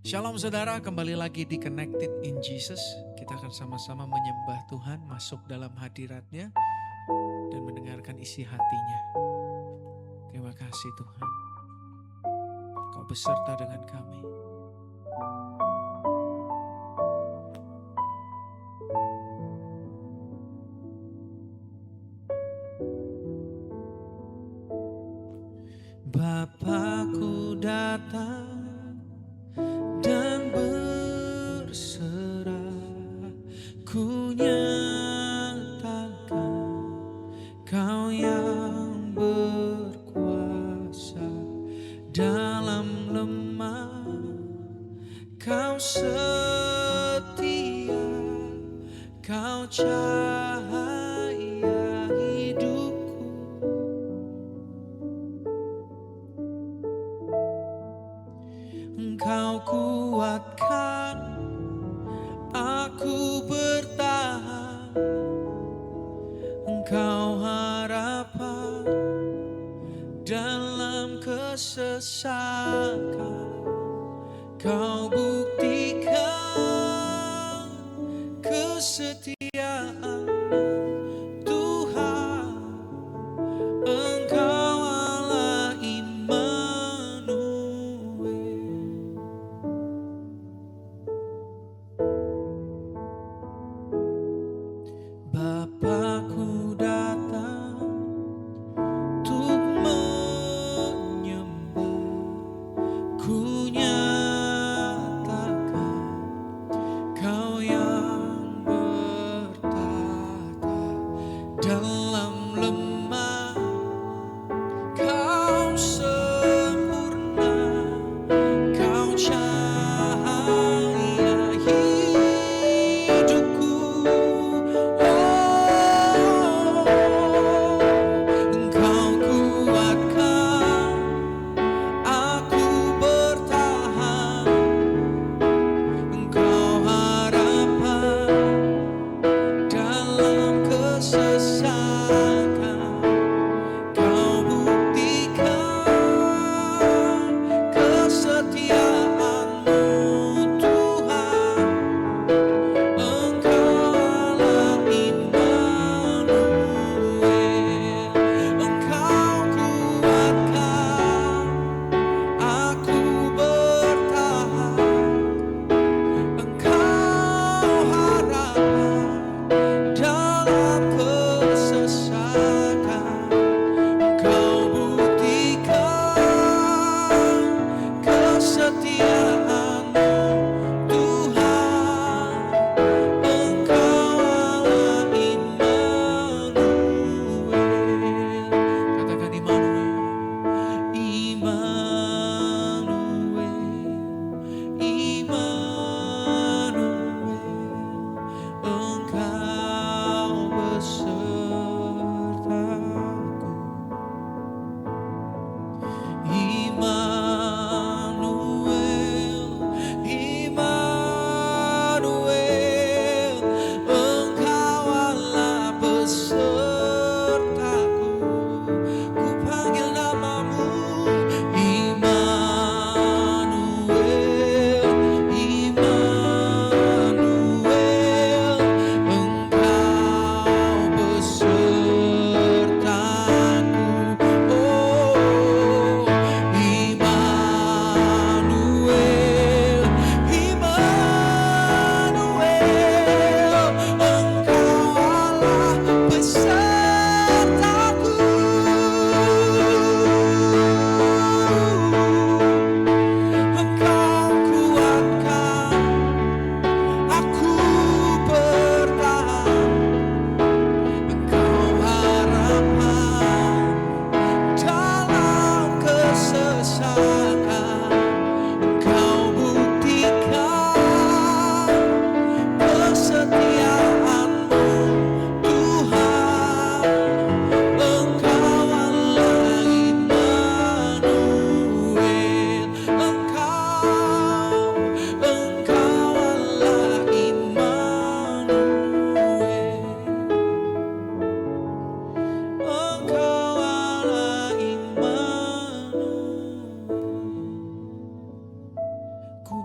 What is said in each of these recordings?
Shalom saudara, kembali lagi di Connected in Jesus. Kita akan sama-sama menyembah Tuhan, masuk dalam hadirat-Nya dan mendengarkan isi hati-Nya. Terima kasih Tuhan, Kau beserta dengan kami. Bapakku datang dan berserah, ku nyatakan Kau yang berkuasa dalam lemah, Kau setia, Kau cahaya hidupku. Engkau kuatkan aku bertahan, Engkau harapan dalam kesesakan. Kau buktikan kesetiaan Tuhan, Engkau Allah Immanuel. Bapakku datang untuk menyembah, ku nyatakan Kau yang berkuasa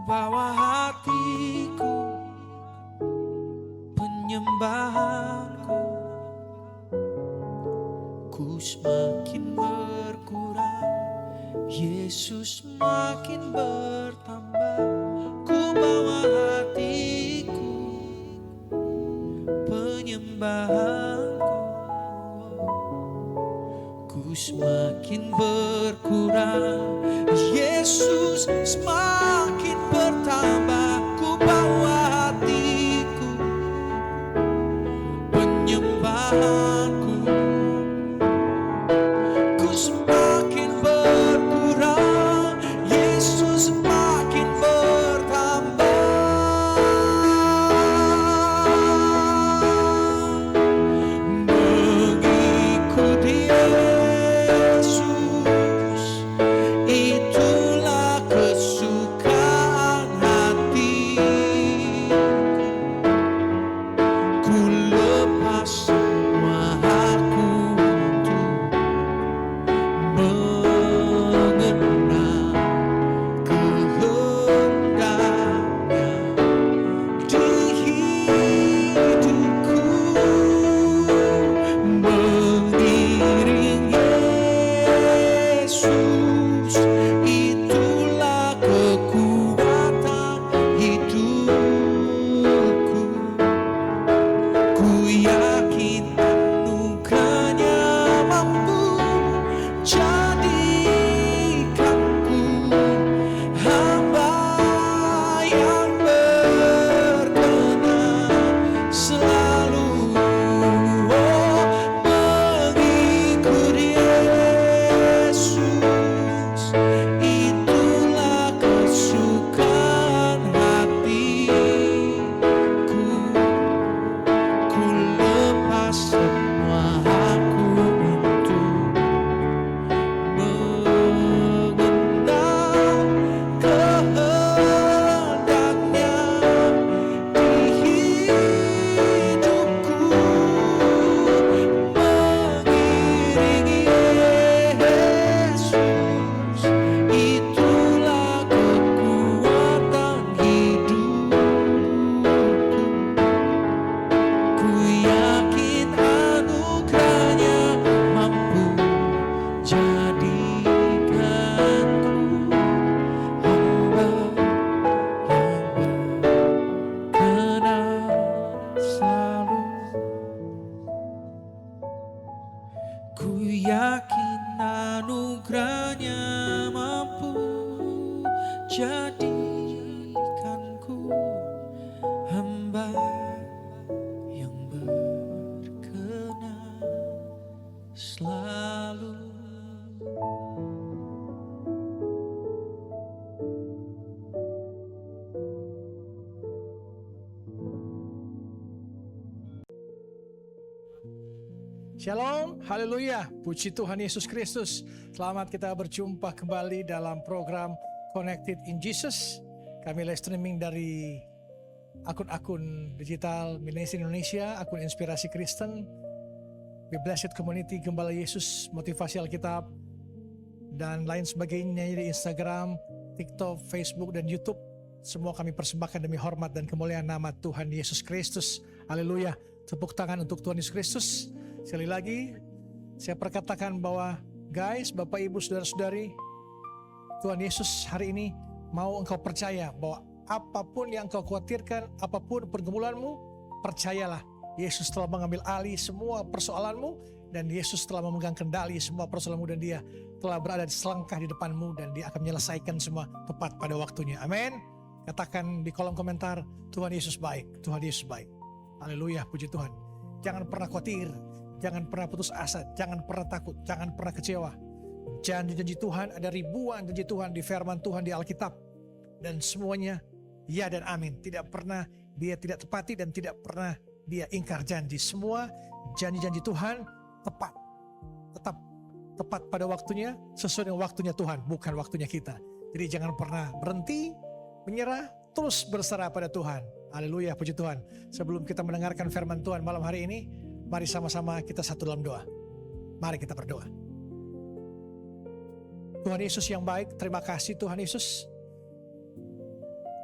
bawa hatiku, penyembahanku, ku semakin berkurang, Yesus makin bertambah. Ku bawa hatiku, penyembahanku, ku semakin berkurang, Yesus semakin bertambah. Ku bawa hatiku, penyembahanku, ku semakin berkurang, Yesus semakin bertambah. Mengikuti Yesus, itulah kesukaan hatiku. Ku lepas semua hakku untuk mengenal kehendaknya di hidupku. Mengiring Yesus, itulah kekuatan hidupku. Ku yakin anugerahnya mampu jadikanku hamba yang berkenan selalu. Oh, mengikuti Yesus, itulah kesukaan hatiku. Ku lepas semua hakku untuk mengenal kehendaknya di hidupku. Mengiringi Yesus, itulah kekuatan hidupku. Ku yakin anugerahnya mampu jadikanku hamba yang berkenan selalu. Ku yakin anugerahnya mampu jadikanku hamba yang berkenan selalu. Shalom, haleluya, puji Tuhan Yesus Kristus. Selamat kita berjumpa kembali dalam program Connected in Jesus. Kami live streaming dari akun-akun digital Ministry Indonesia, akun Inspirasi Kristen, Be Blessed Community, Gembala Yesus, Motivasi Alkitab, dan lain sebagainya di Instagram, TikTok, Facebook, dan YouTube. Semua kami persembahkan demi hormat dan kemuliaan nama Tuhan Yesus Kristus. Haleluya, tepuk tangan untuk Tuhan Yesus Kristus. Sekali lagi, saya perkatakan bahwa guys, Bapak Ibu, Saudara-saudari, Tuhan Yesus hari ini mau engkau percaya bahwa apapun yang engkau khawatirkan, apapun pergumulanmu, percayalah Yesus telah mengambil alih semua persoalanmu, dan Yesus telah memegang kendali semua persoalanmu, dan Dia telah berada selangkah di depanmu, dan Dia akan menyelesaikan semua tepat pada waktunya. Amin. Katakan di kolom komentar, Tuhan Yesus baik, Tuhan Yesus baik. Haleluya, puji Tuhan. Jangan pernah khawatir, jangan pernah putus asa, jangan pernah takut, jangan pernah kecewa. Janji-janji Tuhan, ada ribuan janji Tuhan di firman Tuhan di Alkitab, dan semuanya ya dan amin. Tidak pernah Dia tidak tepati, dan tidak pernah Dia ingkar janji. Semua janji-janji Tuhan tepat, tetap tepat pada waktunya, sesuai dengan waktunya Tuhan, bukan waktunya kita. Jadi jangan pernah berhenti, menyerah, terus berserah pada Tuhan. Haleluya, puji Tuhan. Sebelum kita mendengarkan firman Tuhan malam hari ini, mari sama-sama kita satu dalam doa. Mari kita berdoa. Tuhan Yesus yang baik, terima kasih Tuhan Yesus.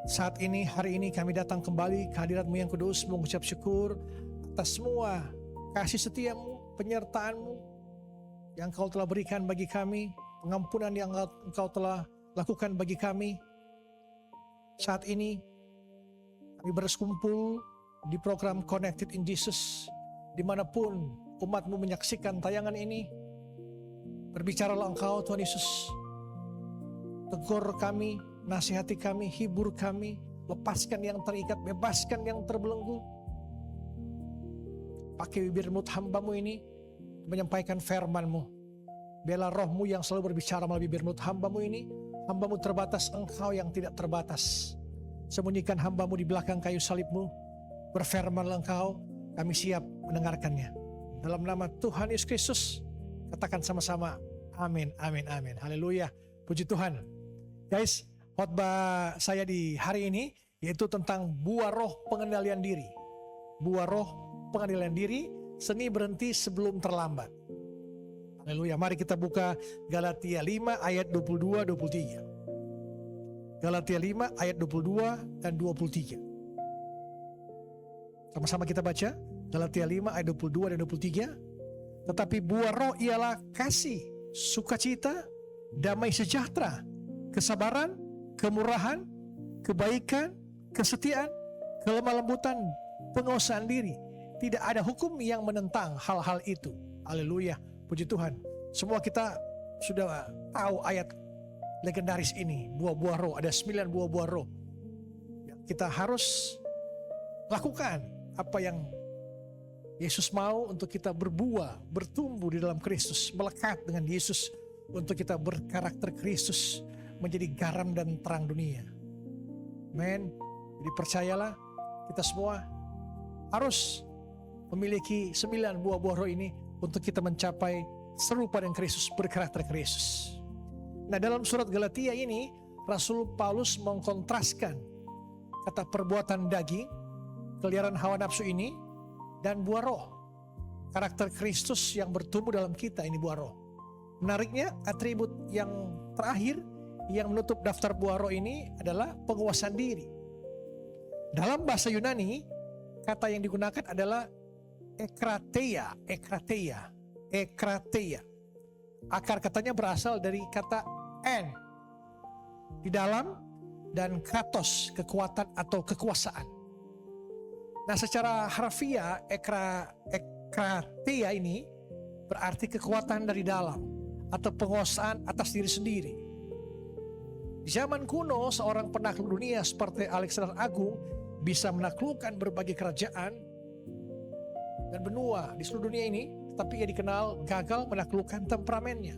Saat ini, hari ini kami datang kembali ke hadirat-Mu yang kudus, mengucap syukur atas semua kasih setia-Mu, penyertaan-Mu yang Engkau telah berikan bagi kami, pengampunan yang Engkau telah lakukan bagi kami. Saat ini kami berkumpul di program Connected in Jesus, dimanapun umat-Mu menyaksikan tayangan ini. Berbicaralah Engkau Tuhan Yesus, tegur kami, nasihati kami, hibur kami, lepaskan yang terikat, bebaskan yang terbelenggu. Pakai bibir mulut hamba-Mu ini menyampaikan firman-Mu. Biarlah Roh-Mu yang selalu berbicara melalui bibir mulut hamba-Mu ini. Hamba-Mu terbatas, Engkau yang tidak terbatas. Sembunyikan hamba-Mu di belakang kayu salib-Mu. Berfirmanlah Engkau, kami siap mendengarkannya. Dalam nama Tuhan Yesus Kristus, katakan sama-sama, amin, amin, amin. Haleluya, puji Tuhan. Guys, khotbah saya di hari ini yaitu tentang buah roh pengendalian diri. Buah roh pengendalian diri, seni berhenti sebelum terlambat. Haleluya. Mari kita buka Galatia 5 ayat 22-23. Galatia 5 ayat 22 dan 23. Sama-sama kita baca. Galatia 5 ayat 22 dan 23. Tetapi buah roh ialah kasih, sukacita, damai sejahtera, kesabaran, kemurahan, kebaikan, kesetiaan, kelemah lembutan, penguasaan diri. Tidak ada hukum yang menentang hal-hal itu. Haleluya, puji Tuhan. Semua kita sudah tahu ayat legendaris ini, buah-buah roh. Ada 9 buah-buah roh. Kita harus lakukan apa yang Yesus mau untuk kita berbuah, bertumbuh di dalam Kristus, melekat dengan Yesus untuk kita berkarakter Kristus, menjadi garam dan terang dunia. Amen. Jadi percayalah, kita semua harus memiliki 9 buah-buah roh ini untuk kita mencapai serupa dengan Kristus, berkarakter Kristus. Nah, dalam surat Galatia ini, Rasul Paulus mengkontraskan kata perbuatan daging, keliaran hawa nafsu ini, dan buah roh. Karakter Kristus yang bertumbuh dalam kita, ini buah roh. Menariknya, atribut yang terakhir yang menutup daftar buah roh ini adalah penguasaan diri. Dalam bahasa Yunani, kata yang digunakan adalah ekrateia. Akar katanya berasal dari kata en, di dalam, dan kratos, kekuatan atau kekuasaan. Nah, secara harfiah ekrateia ini berarti kekuatan dari dalam atau penguasaan atas diri sendiri. Di zaman kuno, seorang penakluk dunia seperti Alexander Agung bisa menaklukkan berbagai kerajaan dan benua di seluruh dunia ini, tapi ia dikenal gagal menaklukkan temperamennya.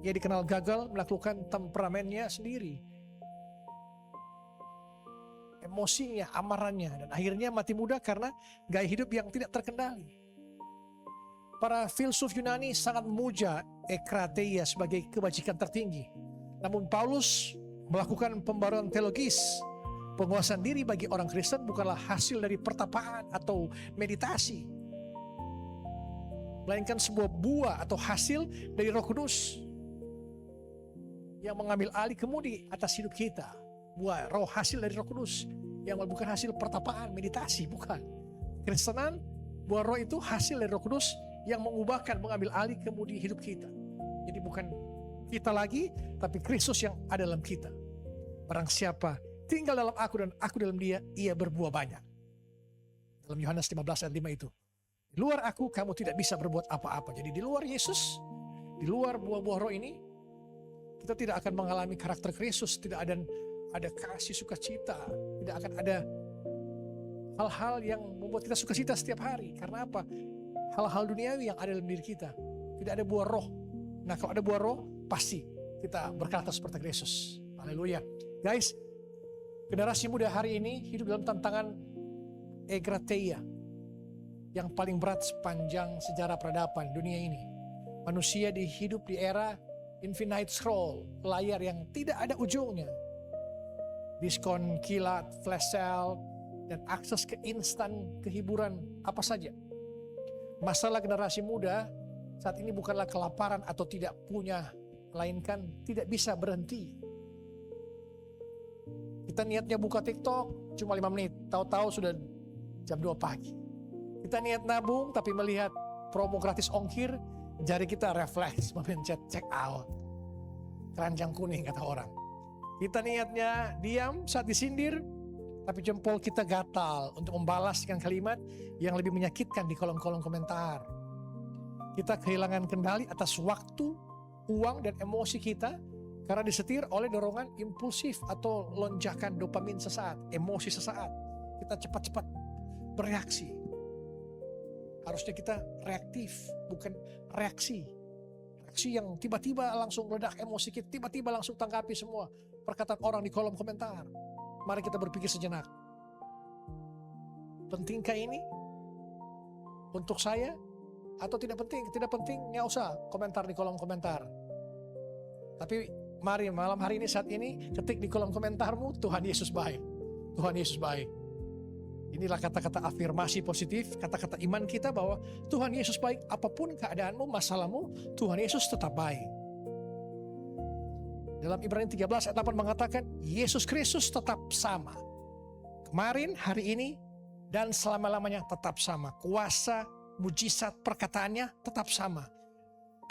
Ia dikenal gagal menaklukkan temperamennya sendiri, emosinya, amarahnya, dan akhirnya mati muda karena gaya hidup yang tidak terkendali. Para filsuf Yunani sangat memuja ekrateia sebagai kebajikan tertinggi. Namun Paulus melakukan pembaruan teologis. Penguasaan diri bagi orang Kristen bukanlah hasil dari pertapaan atau meditasi, melainkan sebuah buah atau hasil dari Roh Kudus yang mengambil alih kemudi atas hidup kita. Buah roh hasil dari Roh Kudus yang bukan hasil pertapaan, meditasi, bukan. Kristenan, buah roh itu hasil dari Roh Kudus yang mengubahkan, mengambil alih kemudi hidup kita. Jadi bukan kita lagi, tapi Kristus yang ada dalam kita. Barang siapa tinggal dalam aku dan aku dalam dia, ia berbuah banyak. Dalam Yohanes 15 ayat 5 itu. Di luar aku, kamu tidak bisa berbuat apa-apa. Jadi di luar Yesus, di luar buah-buah roh ini, kita tidak akan mengalami karakter Kristus. Tidak ada kasih sukacita. Tidak akan ada hal-hal yang membuat kita sukacita setiap hari. Karena apa? Hal-hal duniawi yang ada dalam diri kita. Tidak ada buah roh. Nah, kalau ada buah roh, pasti kita berkarakter seperti Kristus. Haleluya. Guys, generasi muda hari ini hidup dalam tantangan ekrateia yang paling berat sepanjang sejarah peradaban dunia ini. Manusia hidup di era infinite scroll, layar yang tidak ada ujungnya. Diskon kilat, flash sale, dan akses ke instan kehiburan apa saja. Masalah generasi muda saat ini bukanlah kelaparan atau tidak punya, melainkan tidak bisa berhenti. Kita niatnya buka TikTok cuma 5 menit, tahu-tahu sudah jam 2 pagi. Kita niat nabung tapi melihat promo gratis ongkir, jari kita refleks memencet check out. Keranjang kuning kata orang. Kita niatnya diam saat disindir, tapi jempol kita gatal untuk membalas dengan kalimat yang lebih menyakitkan di kolom-kolom komentar. Kita kehilangan kendali atas waktu, uang, dan emosi kita karena disetir oleh dorongan impulsif atau lonjakan dopamin sesaat, emosi sesaat. Kita cepat-cepat bereaksi. Harusnya kita reaktif, bukan reaksi. Reaksi yang tiba-tiba langsung meledak emosi kita, tiba-tiba langsung tanggapi semua perkataan orang di kolom komentar. Mari kita berpikir sejenak. Pentingkah ini untuk saya atau tidak penting? Tidak penting, nggak usah komentar di kolom komentar. Tapi mari malam hari ini, saat ini, ketik di kolom komentarmu, Tuhan Yesus baik. Tuhan Yesus baik. Inilah kata-kata afirmasi positif, kata-kata iman kita bahwa Tuhan Yesus baik. Apapun keadaanmu, masalahmu, Tuhan Yesus tetap baik. Dalam Ibrani 13 ayat 8 mengatakan, Yesus Kristus tetap sama. Kemarin, hari ini, dan selama-lamanya tetap sama. Kuasa, mujizat, perkataannya tetap sama.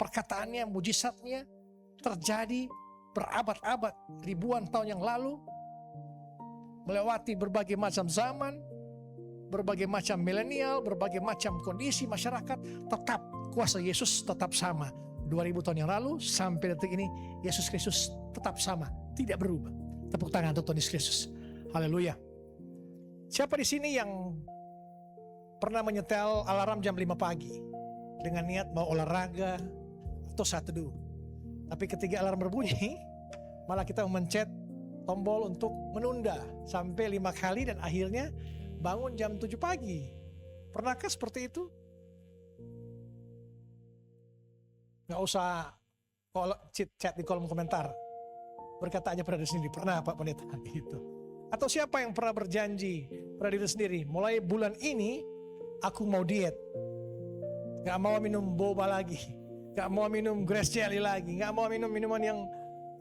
Perkataannya, mujizatnya terjadi berabad-abad, ribuan tahun yang lalu, melewati berbagai macam zaman, berbagai macam milenial, berbagai macam kondisi masyarakat, tetap kuasa Yesus tetap sama. 2000 tahun yang lalu sampai detik ini, Yesus Kristus tetap sama, tidak berubah. Tepuk tangan untuk Tuhan Yesus Kristus. Haleluya. Siapa di sini yang pernah menyetel alarm jam 5 pagi dengan niat mau olahraga atau saat teduh? Tapi ketika alarm berbunyi, malah kita memencet tombol untuk menunda sampai 5 kali dan akhirnya bangun jam 7 pagi. Pernahkah seperti itu? Gak usah chat di kolom komentar. Berkata aja pada diri sendiri, pernah Pak Pendeta gitu. Atau siapa yang pernah berjanji pada diri sendiri, mulai bulan ini aku mau diet. Gak mau minum boba lagi, gak mau minum grass jelly lagi, gak mau minum minuman yang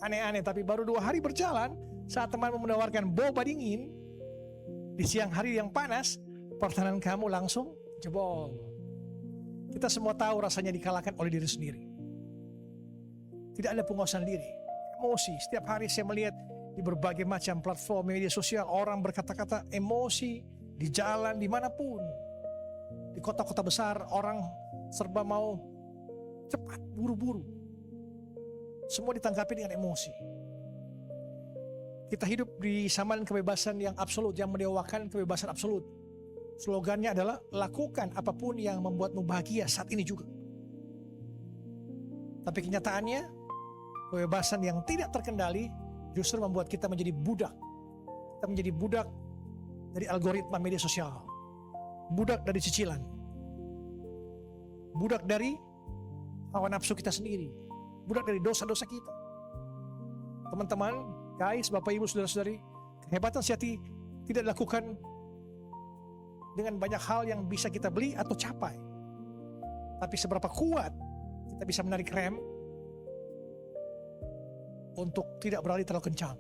aneh-aneh. Tapi baru 2 hari berjalan, saat temanmu menawarkan boba dingin di siang hari yang panas, pertahanan kamu langsung jebol. Kita semua tahu rasanya dikalahkan oleh diri sendiri. Tidak ada penguasaan diri, emosi. Setiap hari saya melihat di berbagai macam platform media sosial, orang berkata-kata emosi di jalan, dimanapun. Di kota-kota besar, orang serba mau cepat, buru-buru. Semua ditanggapi dengan emosi. Kita hidup di zaman kebebasan yang absolut, yang mendewakan kebebasan absolut. Slogannya adalah lakukan apapun yang membuatmu bahagia saat ini juga. Tapi kenyataannya, kebebasan yang tidak terkendali justru membuat kita menjadi budak. Kita menjadi budak dari algoritma media sosial. Budak dari cicilan. Budak dari hawa nafsu kita sendiri. Budak dari dosa-dosa kita. Teman-teman, guys, Bapak Ibu, Saudara-saudari, kehebatan sejati tidak dilakukan dengan banyak hal yang bisa kita beli atau capai. Tapi seberapa kuat kita bisa menarik rem untuk tidak berlari terlalu kencang.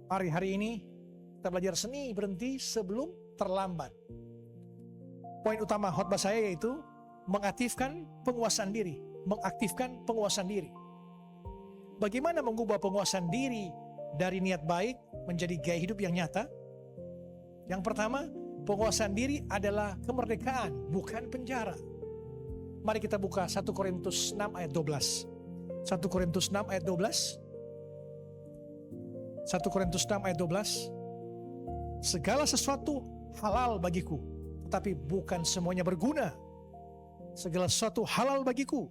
Mari hari ini kita belajar seni berhenti sebelum terlambat. Poin utama khotbah saya yaitu mengaktifkan penguasaan diri. Mengaktifkan penguasaan diri. Bagaimana mengubah penguasaan diri dari niat baik menjadi gaya hidup yang nyata? Yang pertama, penguasaan diri adalah kemerdekaan, bukan penjara. Mari kita buka 1 Korintus 6 ayat 12. 1 Korintus 6 ayat 12. 1 Korintus 6 ayat 12. Segala sesuatu halal bagiku, tetapi bukan semuanya berguna. Segala sesuatu halal bagiku,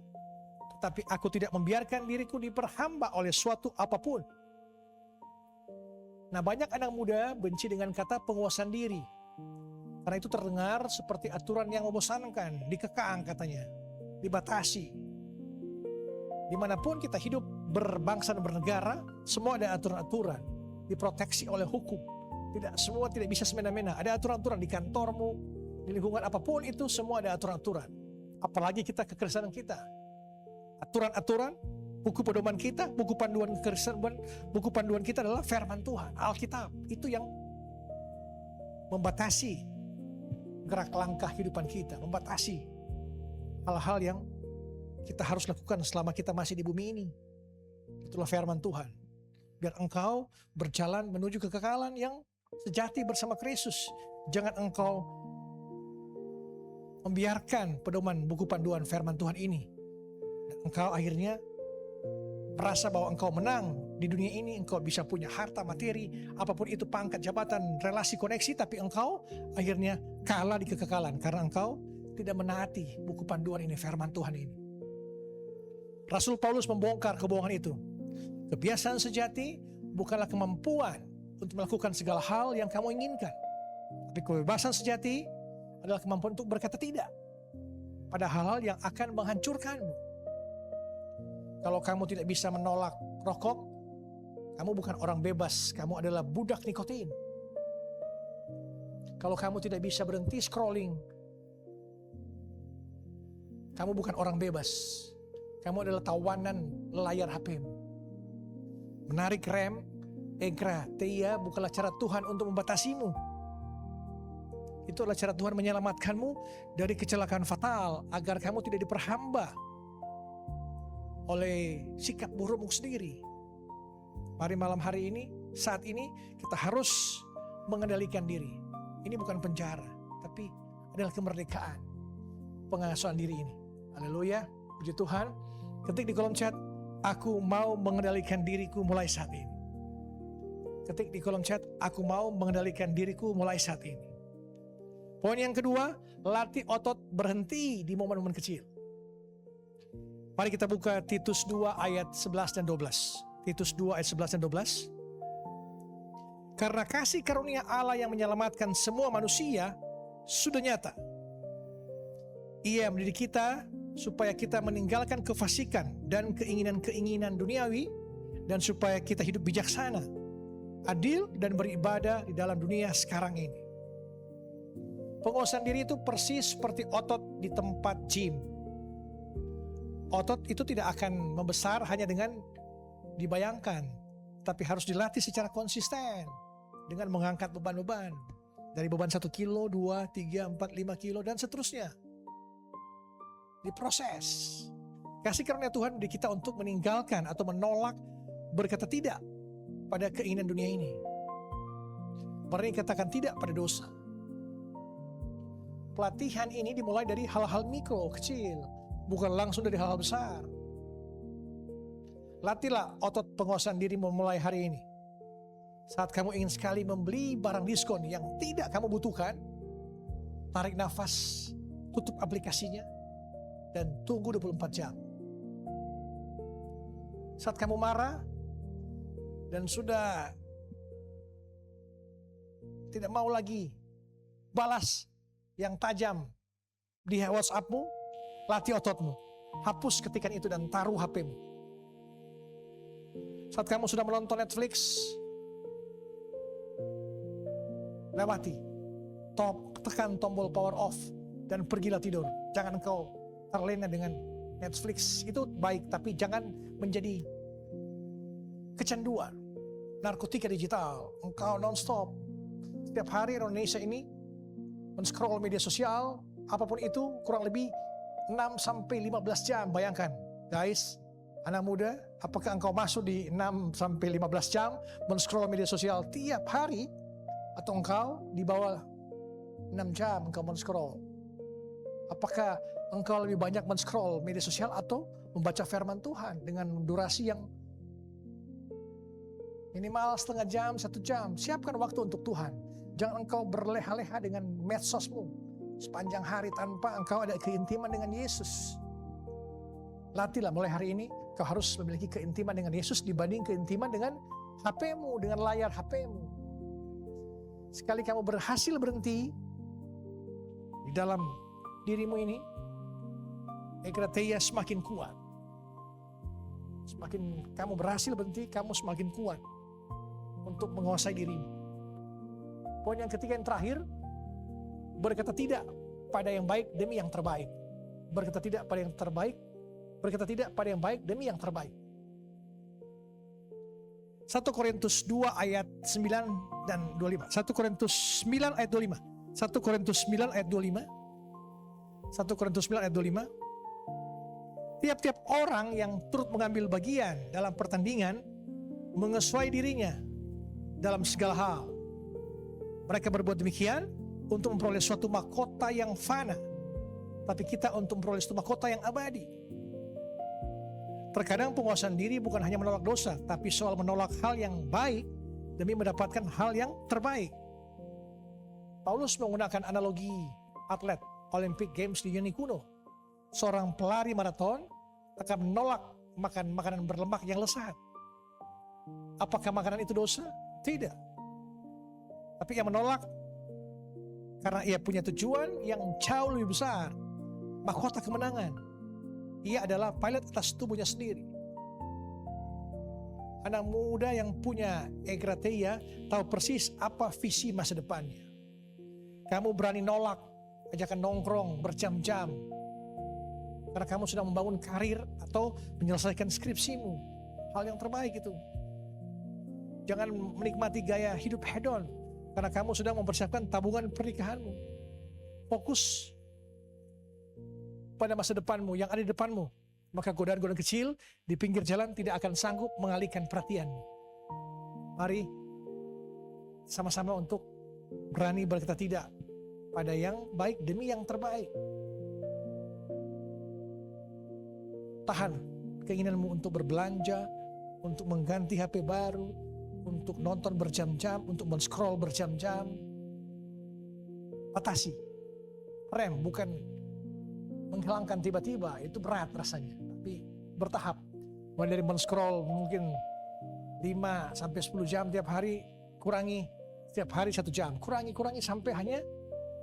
tetapi aku tidak membiarkan diriku diperhamba oleh suatu apapun. Nah, banyak anak muda benci dengan kata penguasaan diri. Karena itu terdengar seperti aturan yang membosankan, dikekang katanya, dibatasi. Dimanapun kita hidup berbangsa dan bernegara, semua ada aturan-aturan, diproteksi oleh hukum. Semua tidak bisa semena-mena. Ada aturan-aturan di kantormu, di lingkungan apapun itu, semua ada aturan-aturan. Apalagi kita kekristenan kita. Aturan-aturan, Buku pedoman kita, buku panduan kita adalah firman Tuhan, Alkitab. Itu yang membatasi gerak langkah kehidupan kita, membatasi hal-hal yang kita harus lakukan selama kita masih di bumi ini. Itulah firman Tuhan. Biar engkau berjalan menuju kekekalan yang sejati bersama Kristus. Jangan engkau membiarkan pedoman buku panduan firman Tuhan ini, dan engkau akhirnya merasa bahwa engkau menang di dunia ini, engkau bisa punya harta materi, apapun itu, pangkat, jabatan, relasi, koneksi, tapi engkau akhirnya kalah di kekekalan karena engkau tidak menaati buku panduan ini, firman Tuhan ini. Rasul Paulus membongkar kebohongan itu. Kebiasaan sejati bukanlah kemampuan untuk melakukan segala hal yang kamu inginkan, tapi kebebasan sejati adalah kemampuan untuk berkata tidak pada hal-hal yang akan menghancurkanmu. Kalau kamu tidak bisa menolak rokok, kamu bukan orang bebas, kamu adalah budak nikotin. Kalau kamu tidak bisa berhenti scrolling, kamu bukan orang bebas, kamu adalah tawanan layar HP-mu. Menarik rem, egra, teia bukanlah cara Tuhan untuk membatasimu. Itu adalah cara Tuhan menyelamatkanmu dari kecelakaan fatal, agar kamu tidak diperhamba oleh sikap burukmu sendiri. Mari malam hari ini, saat ini, kita harus mengendalikan diri. Ini bukan penjara, tapi adalah kemerdekaan pengasuhan diri ini. Haleluya, puji Tuhan. Ketik di kolom chat, aku mau mengendalikan diriku mulai saat ini. Ketik di kolom chat, aku mau mengendalikan diriku mulai saat ini. Poin yang kedua, latih otot berhenti di momen-momen kecil. Mari kita buka Titus 2 ayat 11 dan 12. Titus 2 ayat 11 dan 12. Karena kasih karunia Allah yang menyelamatkan semua manusia sudah nyata. Ia mendidik kita supaya kita meninggalkan kefasikan dan keinginan-keinginan duniawi, dan supaya kita hidup bijaksana, adil, dan beribadah di dalam dunia sekarang ini. Penguasaan diri itu persis seperti otot di tempat gym. Otot itu tidak akan membesar hanya dengan dibayangkan, tapi harus dilatih secara konsisten dengan mengangkat beban-beban. Dari beban 1 kilo, 2, 3, 4, 5 kilo, dan seterusnya. Diproses. Kasih karunia Tuhan di kita untuk meninggalkan atau menolak, berkata tidak pada keinginan dunia ini. Berani katakan tidak pada dosa. Pelatihan ini dimulai dari hal-hal mikro, kecil, bukan langsung dari hal-hal besar. Latihlah otot penguasaan diri mulai hari ini. Saat kamu ingin sekali membeli barang diskon yang tidak kamu butuhkan, tarik nafas, tutup aplikasinya, dan tunggu 24 jam. Saat kamu marah dan sudah tidak mau lagi balas yang tajam di WhatsApp-mu, latih ototmu. Hapus ketikan itu dan taruh HP-mu. Saat kamu sudah menonton Netflix, lewati, tekan tombol power off dan pergilah tidur. Jangan engkau terlena dengan Netflix. Itu baik, tapi jangan menjadi kecanduan narkotika digital. Engkau non-stop setiap hari Indonesia ini men-scroll media sosial, apapun itu, kurang lebih 6-15 jam. Bayangkan, guys, anak muda, apakah engkau masuk di 6-15 jam men-scroll media sosial tiap hari, atau engkau di bawah 6 jam engkau men-scroll? Apakah engkau lebih banyak men-scroll media sosial atau membaca firman Tuhan dengan durasi yang minimal setengah jam, 1 jam? Siapkan waktu untuk Tuhan. Jangan engkau berleha-leha dengan medsosmu sepanjang hari tanpa engkau ada keintiman dengan Yesus. Latihlah mulai hari ini, kau harus memiliki keintiman dengan Yesus dibanding keintiman dengan HP-mu, dengan layar HP-mu. Sekali kamu berhasil berhenti di dalam dirimu ini, ekrateia semakin kuat. Semakin kamu berhasil berhenti, kamu semakin kuat untuk menguasai dirimu. Poin yang ketiga, yang terakhir, berkata tidak pada yang baik demi yang terbaik. Berkata tidak pada yang terbaik, berkata tidak pada yang baik demi yang terbaik. 1 Korintus 2 ayat 9 dan 25. 1 Korintus 9 ayat 25. 1 Korintus 9 ayat 25. 1 Korintus 9 ayat 25. Tiap-tiap orang yang turut mengambil bagian dalam pertandingan menyesuai dirinya dalam segala hal. Mereka berbuat demikian untuk memperoleh suatu mahkota yang fana, tapi kita untuk memperoleh suatu mahkota yang abadi. Terkadang penguasaan diri bukan hanya menolak dosa, tapi soal menolak hal yang baik demi mendapatkan hal yang terbaik. Paulus menggunakan analogi atlet Olympic Games di Yunani kuno. Seorang pelari maraton akan menolak makan makanan berlemak yang lezat. Apakah makanan itu dosa? Tidak. Tapi ia menolak karena ia punya tujuan yang jauh lebih besar, mahkota kemenangan. Ia adalah pilot atas tubuhnya sendiri. Anak muda yang punya egrateia tahu persis apa visi masa depannya. Kamu berani nolak ajakan nongkrong berjam-jam karena kamu sedang membangun karir atau menyelesaikan skripsimu. Hal yang terbaik itu. Jangan menikmati gaya hidup hedon karena kamu sedang mempersiapkan tabungan pernikahanmu. Fokus pada masa depanmu yang ada di depanmu. Maka godaan-godaan kecil di pinggir jalan tidak akan sanggup mengalihkan perhatianmu. Mari sama-sama untuk berani berkata tidak pada yang baik demi yang terbaik. Tahan keinginanmu untuk berbelanja, untuk mengganti HP baru, untuk nonton berjam-jam, untuk men-scroll berjam-jam. Batasi. Rem, bukan menghilangkan tiba-tiba, itu berat rasanya. Tapi bertahap. Mulai dari men-scroll mungkin 5-10 jam tiap hari, kurangi setiap hari 1 jam. Kurangi sampai hanya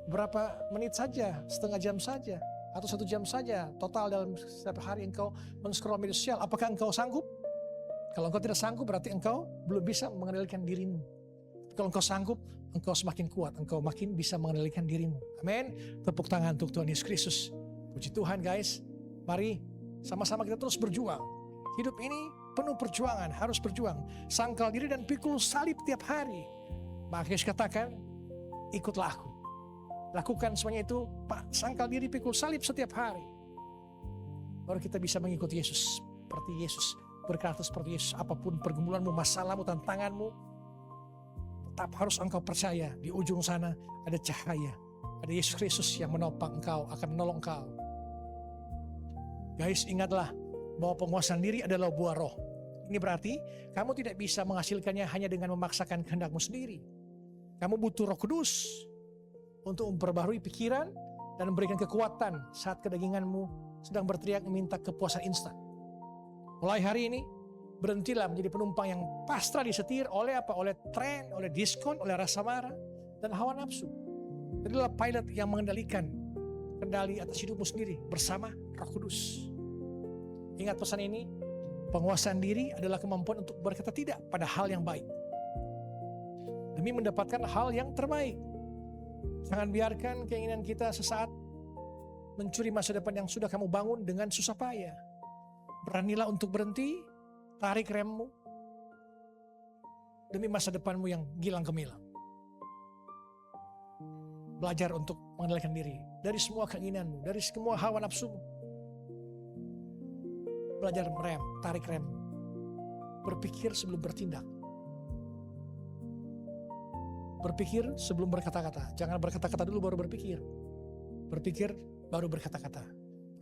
berapa menit saja, setengah jam saja, atau 1 jam saja. Total dalam setiap hari engkau men-scroll media sosial. Apakah engkau sanggup? Kalau engkau tidak sanggup berarti engkau belum bisa mengendalikan dirimu. Kalau engkau sanggup, engkau semakin kuat, engkau makin bisa mengendalikan dirimu. Amin. Tepuk tangan untuk Tuhan Yesus Kristus. Puji Tuhan guys. Mari sama-sama kita terus berjuang. Hidup ini penuh perjuangan, harus berjuang. Sangkal diri dan pikul salib tiap hari. Maka Yesus katakan, ikutlah aku. Lakukan semuanya itu, sangkal diri, pikul salib setiap hari. Baru kita bisa mengikuti Yesus. Seperti Yesus, berkata seperti Yesus. Apapun pergumulanmu, masalahmu, tantanganmu, tetap harus engkau percaya di ujung sana ada cahaya. Ada Yesus Kristus yang menopang engkau, akan menolong engkau. Guys, ingatlah bahwa penguasaan diri adalah buah roh. Ini berarti kamu tidak bisa menghasilkannya hanya dengan memaksakan kehendakmu sendiri. Kamu butuh Roh Kudus untuk memperbaharui pikiran dan memberikan kekuatan saat kedaginganmu sedang berteriak meminta kepuasan instan. Mulai hari ini, berhentilah menjadi penumpang yang pasrah disetir oleh apa? Oleh tren, oleh diskon, oleh rasa marah, dan hawa nafsu. Jadilah pilot yang mengendalikan kendali atas hidupmu sendiri bersama Roh Kudus. Ingat pesan ini, penguasaan diri adalah kemampuan untuk berkata tidak pada hal yang baik demi mendapatkan hal yang terbaik. Jangan biarkan keinginan kita sesaat mencuri masa depan yang sudah kamu bangun dengan susah payah. Beranilah untuk berhenti, tarik remmu demi masa depanmu yang gilang gemilang. Belajar untuk mengendalikan diri dari semua keinginanmu, dari semua hawa nafsumu. Belajar merem, tarik rem. Berpikir sebelum bertindak. Berpikir sebelum berkata-kata. Jangan berkata-kata dulu baru berpikir. Berpikir baru berkata-kata.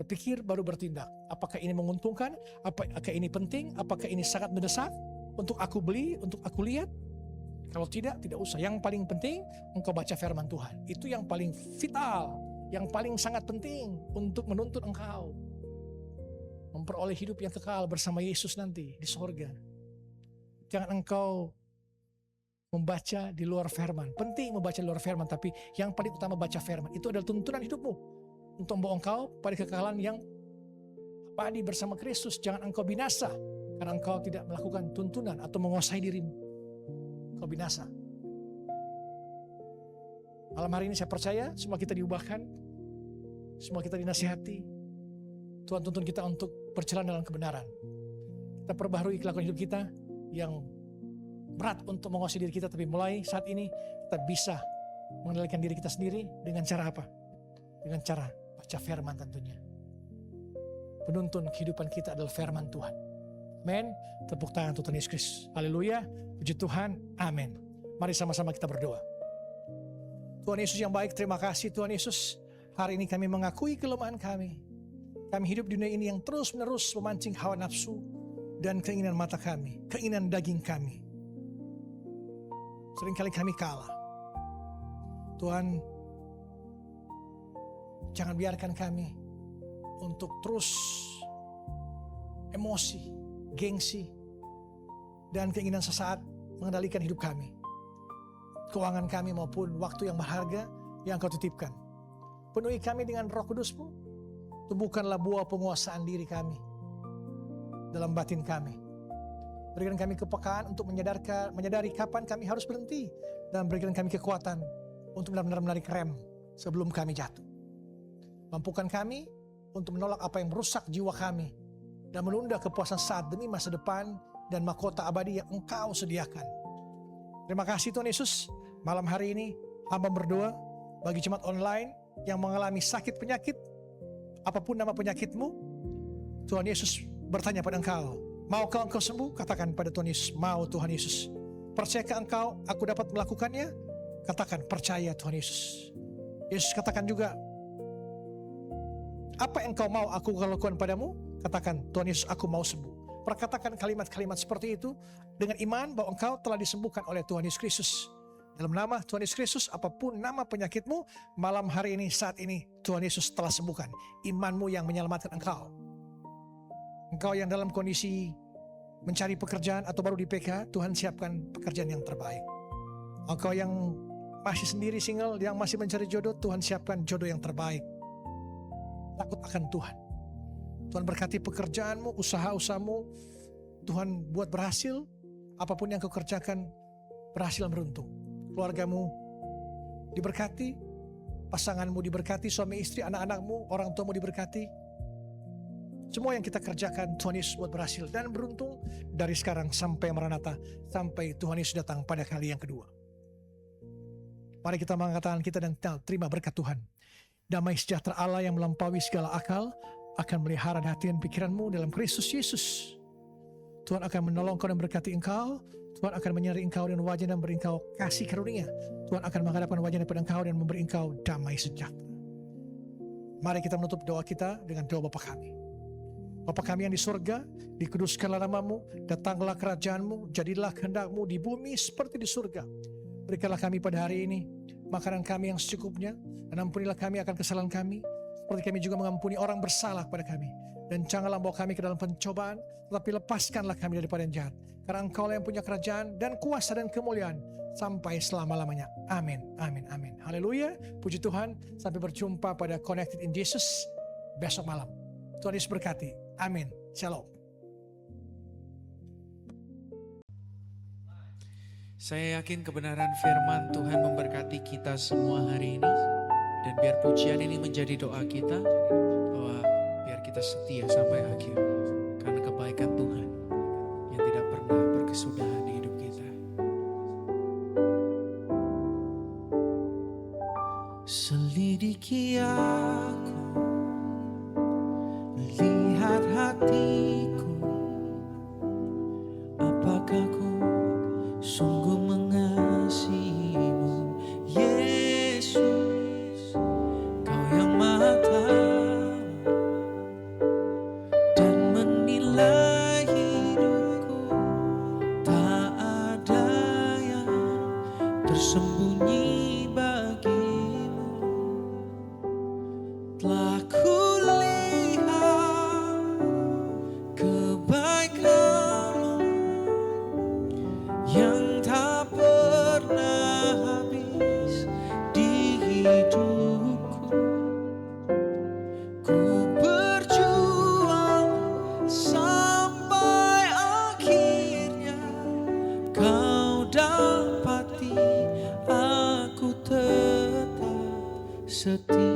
Berpikir baru bertindak. Apakah ini menguntungkan? Apakah ini penting? Apakah ini sangat mendesak untuk aku beli, untuk aku lihat? Kalau tidak usah. Yang paling penting, engkau baca firman Tuhan. Itu yang paling vital, yang paling sangat penting untuk menuntut engkau memperoleh hidup yang kekal bersama Yesus nanti di sorga. Jangan engkau membaca di luar firman. Penting membaca di luar firman, tapi yang paling utama baca firman. Itu adalah tuntunan hidupmu untuk membawa engkau pada kekekalan yang abadi bersama Kristus. Jangan engkau binasa karena engkau tidak melakukan tuntunan atau menguasai dirimu. Kau binasa. Malam hari ini saya percaya semua kita diubahkan, semua kita dinasihati. Tuhan tuntun kita untuk berjalan dalam kebenaran. Kita perbaharui kelakuan hidup kita yang berat untuk menguasai diri kita, tapi mulai saat ini kita bisa mengendalikan diri kita sendiri dengan cara apa? Dengan cara baca firman tentunya. Penuntun kehidupan kita adalah firman Tuhan. Amin. Tepuk tangan untuk Tuhan Yesus Kristus. Haleluya. Puji Tuhan. Amin. Mari sama-sama kita berdoa. Tuhan Yesus yang baik, terima kasih Tuhan Yesus. Hari ini kami mengakui kelemahan kami. Kami hidup di dunia ini yang terus-menerus memancing hawa nafsu dan keinginan mata kami, keinginan daging kami. Seringkali kami kalah. Tuhan, jangan biarkan kami untuk terus emosi, gengsi, dan keinginan sesaat mengendalikan hidup kami, keuangan kami maupun waktu yang berharga yang Kau titipkan. Penuhi kami dengan Roh Kudus-Mu. Tumbuhkanlah buah penguasaan diri kami dalam batin kami. Berikan kami kepekaan untuk menyadari kapan kami harus berhenti, dan berikan kami kekuatan untuk benar-benar menarik rem sebelum kami jatuh. Mampukan kami untuk menolak apa yang merusak jiwa kami dan menunda kepuasan saat demi masa depan dan mahkota abadi yang Engkau sediakan. Terima kasih Tuhan Yesus. Malam hari ini hamba berdoa bagi jemaat online yang mengalami sakit penyakit, apapun nama penyakitmu, Tuhan Yesus bertanya pada engkau, maukah engkau sembuh? Katakan pada Tuhan Yesus, mau Tuhan Yesus. Percayakah engkau aku dapat melakukannya? Katakan, percaya Tuhan Yesus. Yesus katakan juga, apa yang engkau mau aku lakukan padamu? Katakan, Tuhan Yesus, aku mau sembuh. Perkatakan kalimat-kalimat seperti itu dengan iman bahwa engkau telah disembuhkan oleh Tuhan Yesus Kristus. Dalam nama Tuhan Yesus Kristus, apapun nama penyakitmu, malam hari ini, saat ini, Tuhan Yesus telah sembuhkan. Imanmu yang menyelamatkan engkau. Engkau yang dalam kondisi mencari pekerjaan atau baru di PK, Tuhan siapkan pekerjaan yang terbaik. Engkau yang masih sendiri single, yang masih mencari jodoh, Tuhan siapkan jodoh yang terbaik. Takut akan Tuhan. Tuhan berkati pekerjaanmu, usaha-usahamu, Tuhan buat berhasil. Apapun yang kau kerjakan berhasil beruntung. Keluargamu diberkati, pasanganmu diberkati, suami istri, anak-anakmu, orang tuamu diberkati. Semua yang kita kerjakan Tuhan Yesus buat berhasil dan beruntung dari sekarang sampai Maranatha, sampai Tuhan Yesus datang pada kali yang kedua. Mari kita mengangkat tangan kita dan terima berkat Tuhan. Damai sejahtera Allah yang melampaui segala akal akan melihara hati dan pikiranmu dalam Kristus Yesus. Tuhan akan menolong kau dan berkati engkau. Tuhan akan menyertai engkau dengan wajah dan memberi engkau kasih karunia. Tuhan akan menghadapkan wajahnya pada engkau dan memberi engkau damai sejahtera. Mari kita menutup doa kita dengan doa Bapa kami. Bapa kami yang di surga, dikuduskanlah namamu, datanglah kerajaanmu, jadilah kehendakmu di bumi seperti di surga. Berikanlah kami pada hari ini makanan kami yang secukupnya, dan ampunilah kami akan kesalahan kami, seperti kami juga mengampuni orang bersalah kepada kami. Dan janganlah bawa kami ke dalam pencobaan, tetapi lepaskanlah kami daripada yang jahat. Karena Engkau lah yang punya kerajaan dan kuasa dan kemuliaan sampai selama-lamanya. Amin, amin, amin. Haleluya, puji Tuhan. Sampai berjumpa pada Connected in Jesus besok malam. Tuhan Yesus berkati. Amin. Shalom. Saya yakin kebenaran firman Tuhan memberkati kita semua hari ini. Dan biar pujian ini menjadi doa kita, bahwa biar kita setia sampai akhir. Karena kebaikan Tuhan yang tidak pernah berkesudahan di hidup kita. Selidiki aku, lihat hatiku, apakah ku sungguh mengasihimu, Yesus, Kau yang Maha Tahu dan menilai hidupku, tak ada yang tersembunyi bagimu. Telah kulihat kebaikan-Mu yang tak pernah habis di hidupku. Ku berjuang sampai akhirnya Kau dapati aku tetap setia.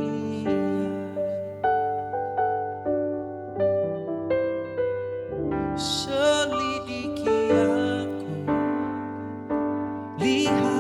Selidiki aku, lihat